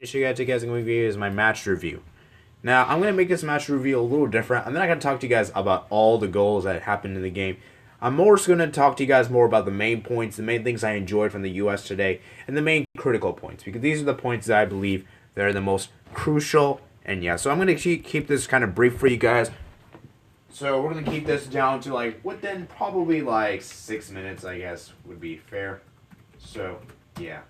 Issue guys, you guys going to is my match review. Now, I'm going to make this match review a little different. I'm not going to talk to you guys about all the goals that happened in the game. I'm more just going to talk to you guys more about the main points, the main things I enjoyed from the U.S. today, and the main critical points, because these are the points that I believe that are the most crucial. And yeah, so I'm going to keep this kind of brief for you guys. So we're going to keep this down to within probably 6 minutes, I guess, would be fair. So, yeah.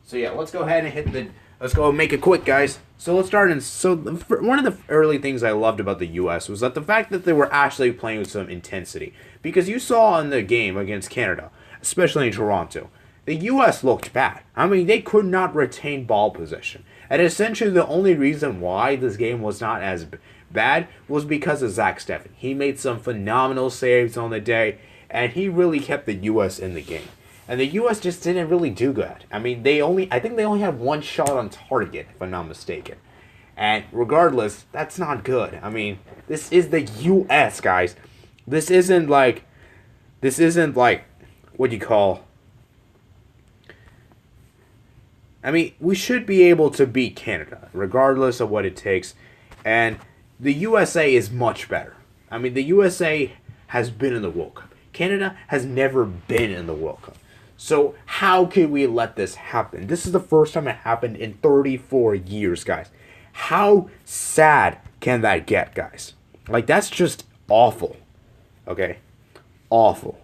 So yeah, let's go ahead and let's go make it quick, guys. So let's start. One of the early things I loved about the U.S. was that the fact that they were actually playing with some intensity. Because you saw in the game against Canada, especially in Toronto, the U.S. looked bad. I mean, they could not retain ball possession. And essentially the only reason why this game was not as bad was because of Zach Steffen. He made some phenomenal saves on the day, and he really kept the U.S. in the game. And the U.S. just didn't really do good. I mean, I think they only had one shot on target, if I'm not mistaken. And regardless, that's not good. I mean, this is the U.S., guys. This isn't like what you call. I mean, we should be able to beat Canada, regardless of what it takes. And the USA is much better. I mean, the USA has been in the World Cup. Canada has never been in the World Cup. So how can we let this happen? This is the first time it happened in 34 years, guys. How sad can that get, guys? That's just awful. Okay? Awful.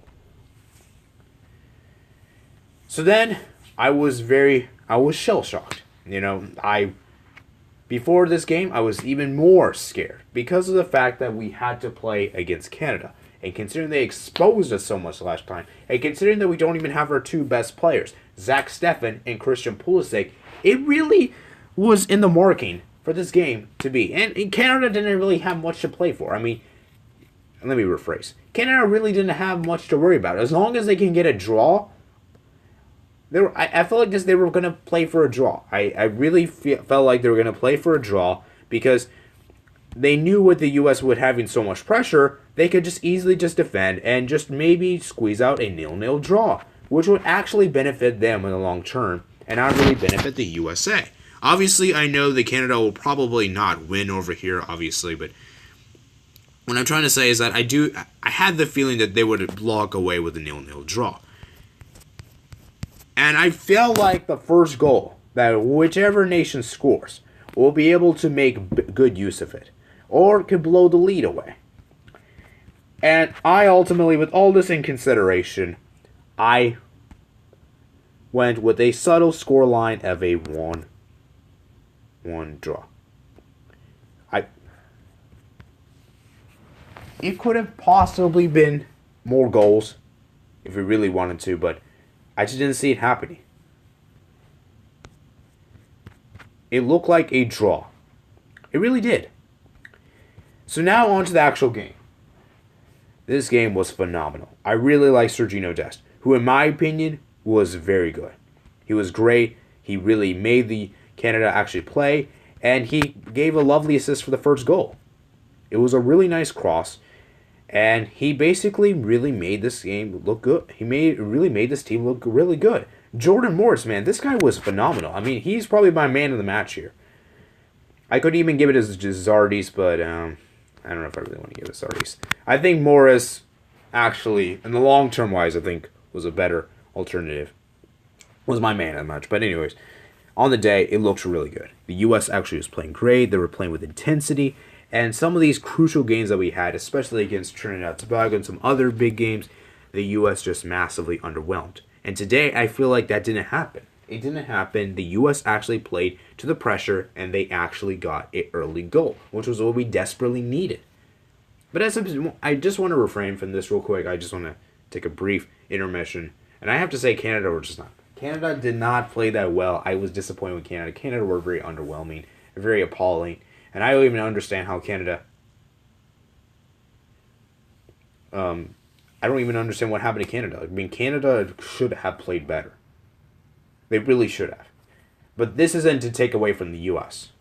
So then, I was shell-shocked. Before this game, I was even more scared because of the fact that we had to play against Canada. And considering they exposed us so much last time, and considering that we don't even have our two best players, Zach Steffen and Christian Pulisic, it really was in the marking for this game to be. And Canada didn't really have much to play for. I mean, let me rephrase. Canada really didn't have much to worry about. As long as they can get a draw, I felt like they were going to play for a draw. I really felt like they were going to play for a draw because they knew with the U.S. with having so much pressure, they could just easily just defend and just maybe squeeze out a 0-0 draw, which would actually benefit them in the long term and not really benefit the USA. Obviously, I know that Canada will probably not win over here, obviously, but what I'm trying to say is that I had the feeling that they would walk away with a 0-0 draw. And I feel like the first goal, that whichever nation scores, will be able to make good use of it, or could blow the lead away. And I ultimately, with all this in consideration, I went with a subtle scoreline of a 1-1 draw. It could have possibly been more goals if we really wanted to, but I just didn't see it happening. It looked like a draw. It really did. So now on to the actual game. This game was phenomenal. I really like Sergiño Dest, who in my opinion was very good. He was great. He really made the Canada actually play, and he gave a lovely assist for the first goal. It was a really nice cross, and he basically really made this game look good. He really made this team look really good. Jordan Morris, man, this guy was phenomenal. I mean, he's probably my man of the match here. I could even give it as Zardes, but I don't know if I really want to give it Zardes. I think Morris, actually, in the long-term wise, I think was a better alternative. Was my man of the match. But anyways, on the day, it looked really good. The U.S. actually was playing great. They were playing with intensity. And some of these crucial games that we had, especially against Trinidad and Tobago and some other big games, the U.S. just massively underwhelmed. And today, I feel like that didn't happen. It didn't happen. The U.S. actually played to the pressure, and they actually got an early goal, which was what we desperately needed. But I just want to refrain from this real quick. I just want to take a brief intermission. And I have to say, Canada did not play that well. I was disappointed with Canada. Canada were very underwhelming, very appalling. And I don't even understand how Canada... I don't even understand what happened to Canada. I mean, Canada should have played better. They really should have. But this isn't to take away from the U.S.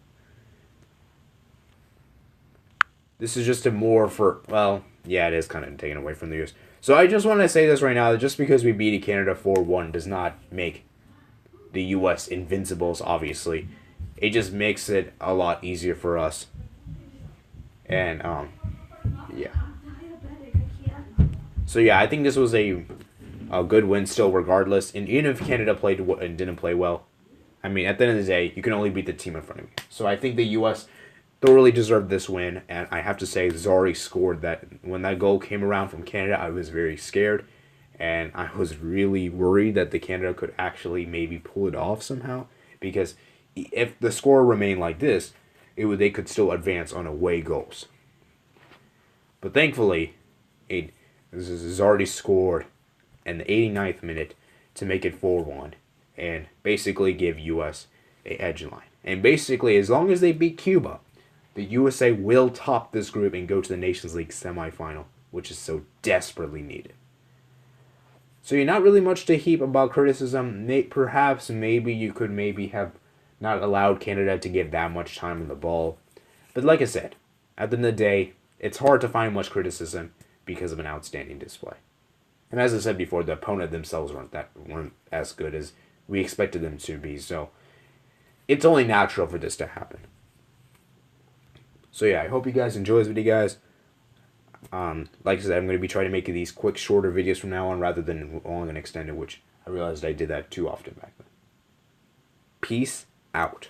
This is just a more for... Well, yeah, it is kind of taken away from the U.S. So I just want to say this right now, that just because we beat Canada 4-1 does the U.S. Invincibles, obviously. It just makes it a lot easier for us. And, yeah. So, yeah, I think this was a good win still, regardless. And even if Canada played and didn't play well, I mean, at the end of the day, you can only beat the team in front of you. So I think the U.S. thoroughly deserved this win, and I have to say, Zari scored that. When that goal came around from Canada, I was very scared, and I was really worried that the Canada could actually maybe pull it off somehow, because if the score remained like this, they could still advance on away goals. But thankfully, Zari scored in the 89th minute to make it 4-1 and basically give U.S. a edge line. And basically, as long as they beat Cuba, the USA will top this group and go to the Nations League semifinal, which is so desperately needed. So you're not really much to heap about criticism. Perhaps maybe you could have not allowed Canada to get that much time on the ball. But like I said, at the end of the day, it's hard to find much criticism because of an outstanding display. And as I said before, the opponent themselves weren't as good as we expected them to be. So it's only natural for this to happen. So yeah, I hope you guys enjoy this video, guys. Like I said, I'm going to be trying to make these quick, shorter videos from now on rather than long and extended, which I realized I did that too often back then. Peace out.